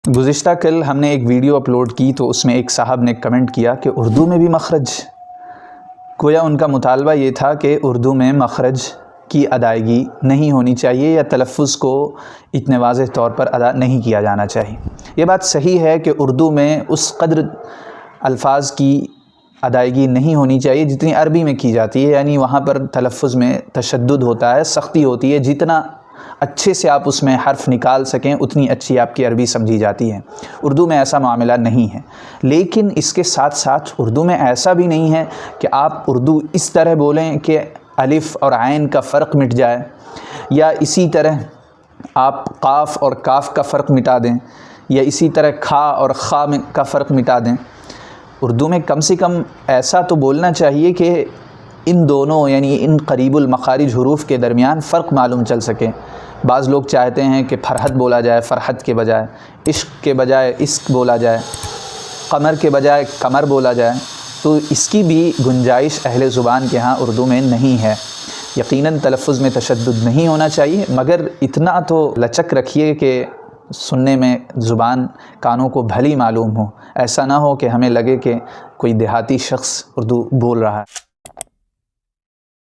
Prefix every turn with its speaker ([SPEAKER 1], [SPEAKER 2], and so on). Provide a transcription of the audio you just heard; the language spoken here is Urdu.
[SPEAKER 1] گزشتہ کل ہم نے ایک ویڈیو اپلوڈ کی تو اس میں ایک صاحب نے کمنٹ کیا کہ اردو میں بھی مخرج، گویا ان کا مطالبہ یہ تھا کہ اردو میں مخرج کی ادائیگی نہیں ہونی چاہیے یا تلفظ کو اتنے واضح طور پر ادا نہیں کیا جانا چاہیے۔ یہ بات صحیح ہے کہ اردو میں اس قدر الفاظ کی ادائیگی نہیں ہونی چاہیے جتنی عربی میں کی جاتی ہے، یعنی وہاں پر تلفظ میں تشدد ہوتا ہے، سختی ہوتی ہے، جتنا اچھے سے آپ اس میں حرف نکال سکیں اتنی اچھی آپ کی عربی سمجھی جاتی ہے۔ اردو میں ایسا معاملہ نہیں ہے، لیکن اس کے ساتھ ساتھ اردو میں ایسا بھی نہیں ہے کہ آپ اردو اس طرح بولیں کہ الف اور عین کا فرق مٹ جائے، یا اسی طرح آپ قاف اور کاف کا فرق مٹا دیں، یا اسی طرح کھا اور خا کا فرق مٹا دیں۔ اردو میں کم سے کم ایسا تو بولنا چاہیے کہ ان دونوں یعنی ان قریب المخارج حروف کے درمیان فرق معلوم چل سکے۔ بعض لوگ چاہتے ہیں کہ فرحت بولا جائے فرحت کے بجائے، عشق کے بجائے عشق بولا جائے، قمر کے بجائے قمر بولا جائے، تو اس کی بھی گنجائش اہل زبان کے ہاں اردو میں نہیں ہے۔ یقیناً تلفظ میں تشدد نہیں ہونا چاہیے، مگر اتنا تو لچک رکھیے کہ سننے میں زبان کانوں کو بھلی معلوم ہو، ایسا نہ ہو کہ ہمیں لگے کہ کوئی دیہاتی شخص اردو بول رہا ہے۔